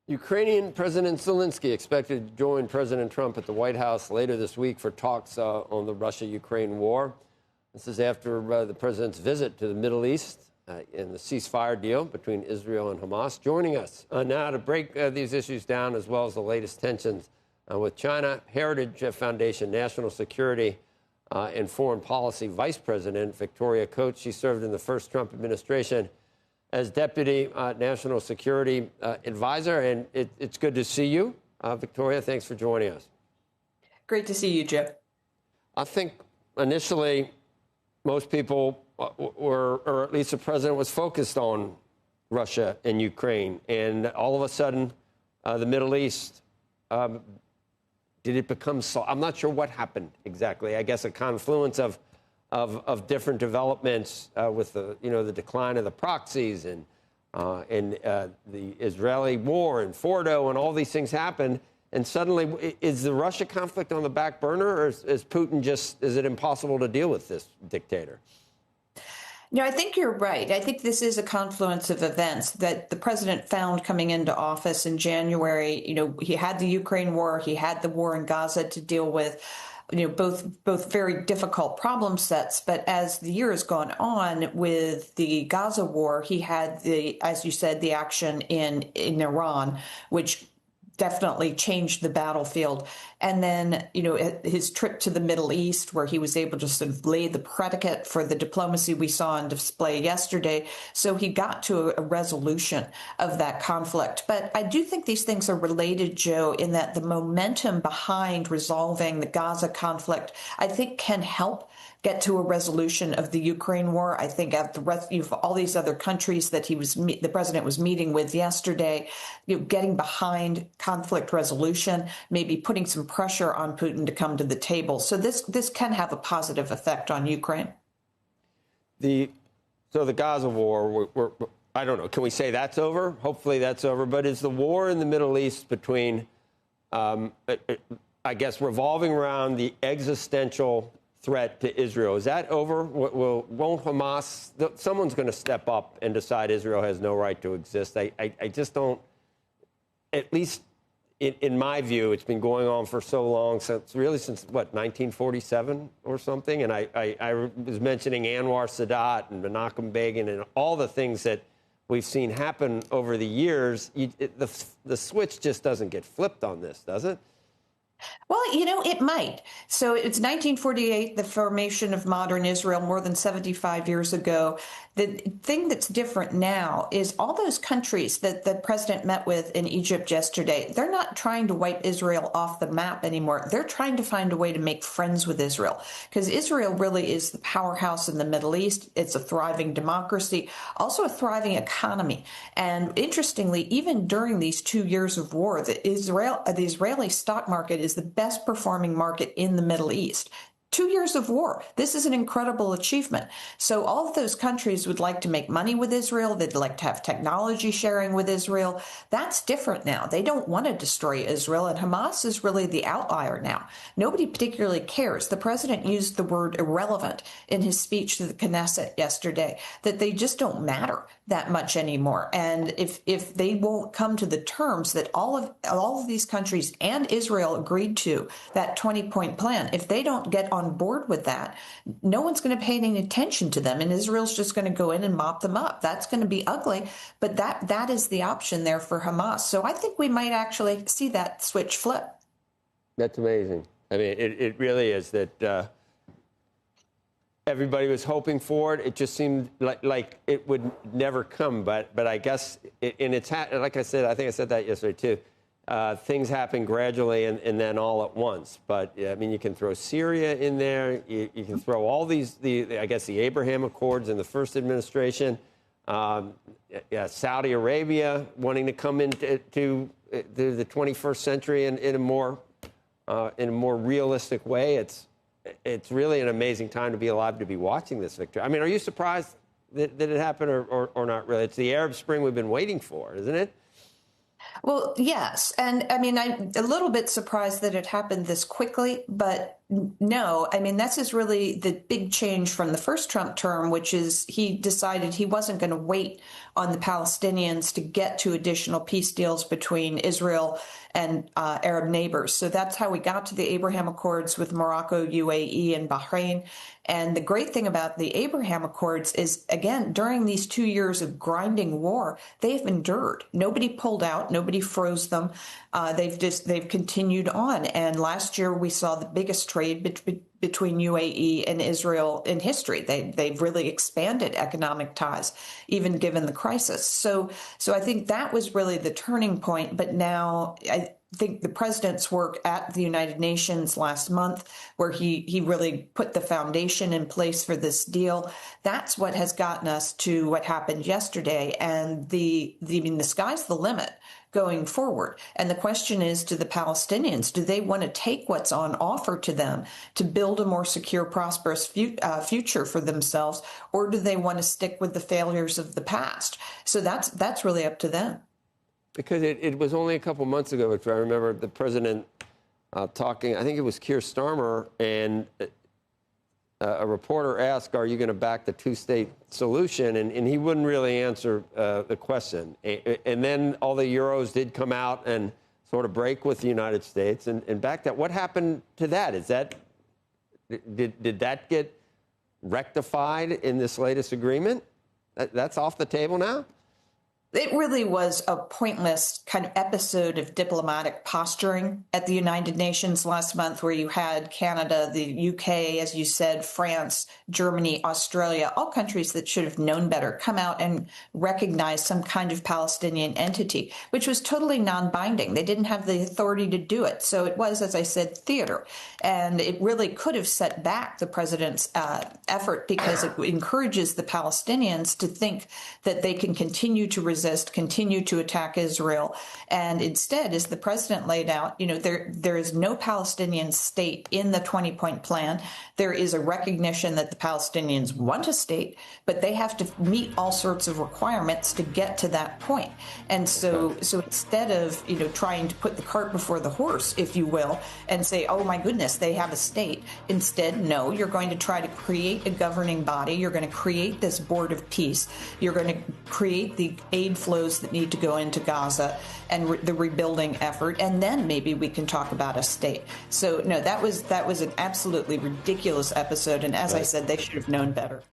Ukrainian President Zelensky expected to join President Trump at the White House later this week for talks on the Russia-Ukraine war. This is after the president's visit to the Middle East in the ceasefire deal between Israel and Hamas. Joining us now to break these issues down, as well as the latest tensions with China, Heritage Foundation National Security and Foreign Policy Vice President Victoria Coates. She served in the first Trump administration as Deputy National Security Advisor, and it's good to see you. Victoria, thanks for joining us. Great to see you, Jim. I think initially most people were, or at least the president was focused on Russia and Ukraine, and all of a sudden the Middle East, did it become so? I'm not sure what happened exactly. I guess a confluence of different developments with the decline of the proxies and the Israeli war and Fordo and all these things happened. And suddenly, is the Russia conflict on the back burner, or is Putin is it impossible to deal with this dictator? No, I think you're right. I think this is a confluence of events that the president found coming into office in January. He had the Ukraine war, he had the war in Gaza to deal with. Both very difficult problem sets. But as the year has gone on with the Gaza war, he had as you said, the action in Iran, which definitely changed the battlefield. And then, his trip to the Middle East, where he was able to sort of lay the predicate for the diplomacy we saw on display yesterday. So he got to a resolution of that conflict. But I do think these things are related, Joe, in that the momentum behind resolving the Gaza conflict, I think, can help get to a resolution of the Ukraine war. I think the rest of all these other countries that the president was meeting with yesterday, getting behind conflict resolution, maybe putting some pressure on Putin to come to the table. So this can have a positive effect on Ukraine. So the Gaza war, I don't know, can we say that's over? Hopefully that's over. But is the war in the Middle East between, I guess, revolving around the existential threat to Israel, is that over? Won't Hamas, someone's going to step up and decide Israel has no right to exist? I just don't, at least in my view, it's been going on for so long, since 1947 or something? And I was mentioning Anwar Sadat and Menachem Begin and all the things that we've seen happen over the years. The switch just doesn't get flipped on this, does it? Well, it might. So it's 1948, the formation of modern Israel, more than 75 years ago. The thing that's different now is all those countries that the president met with in Egypt yesterday, they're not trying to wipe Israel off the map anymore. They're trying to find a way to make friends with Israel, because Israel really is the powerhouse in the Middle East. It's a thriving democracy, also a thriving economy. And interestingly, even during these 2 years of war, the Israeli stock market is the best performing market in the Middle East. 2 years of war. This is an incredible achievement. So all of those countries would like to make money with Israel. They'd like to have technology sharing with Israel. That's different now. They don't want to destroy Israel, and Hamas is really the outlier now. Nobody particularly cares. The president used the word irrelevant in his speech to the Knesset yesterday, that they just don't matter that much anymore. And if they won't come to the terms that all of these countries and Israel agreed to, that 20-point plan, if they don't get on board with that, no one's going to pay any attention to them, and Israel's just going to go in and mop them up. That's going to be ugly, but that is the option there for Hamas. So I think we might actually see that switch flip. That's amazing. I mean, it really is that everybody was hoping for it. It just seemed like it would never come, but I guess like I said, I think I said that yesterday too. Things happen gradually and then all at once. But I mean, you can throw Syria in there. You can throw all these, I guess, the Abraham Accords in the first administration. Saudi Arabia wanting to come into the 21st century in a more realistic way. It's really an amazing time to be alive to be watching this victory. I mean, are you surprised that it happened or not really? It's the Arab Spring we've been waiting for, isn't it? Well, yes. And I mean, I'm a little bit surprised that it happened this quickly, but No, I mean, this is really the big change from the first Trump term, which is he decided he wasn't going to wait on the Palestinians to get to additional peace deals between Israel and Arab neighbors. So that's how we got to the Abraham Accords with Morocco, UAE, and Bahrain. And the great thing about the Abraham Accords is, again, during these 2 years of grinding war, they've endured. Nobody pulled out, nobody froze them. They've continued on. And last year we saw the biggest trade between UAE and Israel in history. They've really expanded economic ties, even given the crisis. So I think that was really the turning point. But now I think the president's work at the United Nations last month, where he really put the foundation in place for this deal, that's what has gotten us to what happened yesterday. And the sky's the limit going forward. And the question is to the Palestinians, do they want to take what's on offer to them to build a more secure, prosperous future for themselves, or do they want to stick with the failures of the past? So that's really up to them. Because it was only a couple months ago, if I remember, the president talking, I think it was Keir Starmer, and a reporter asked, are you going to back the two-state solution? And he wouldn't really answer the question. And then all the Euros did come out and sort of break with the United States and back that. What happened to that? Did that get rectified in this latest agreement? That's off the table now? It really was a pointless kind of episode of diplomatic posturing at the United Nations last month, where you had Canada, the UK, as you said, France, Germany, Australia, all countries that should have known better, come out and recognize some kind of Palestinian entity, which was totally non-binding. They didn't have the authority to do it. So it was, as I said, theater. And it really could have set back the president's effort, because it encourages the Palestinians to think that they can continue to resist, continue to attack Israel. And instead, as the president laid out, there is no Palestinian state in the 20-point plan. There is a recognition that the Palestinians want a state, but they have to meet all sorts of requirements to get to that point. And so instead of, trying to put the cart before the horse, if you will, and say, oh my goodness, they have a state. Instead, no, you're going to try to create a governing body. You're going to create this board of peace. You're going to create the aid flows that need to go into Gaza and the rebuilding effort, and then maybe we can talk about a state. So no, that was an absolutely ridiculous episode, and as I said, they should have known better.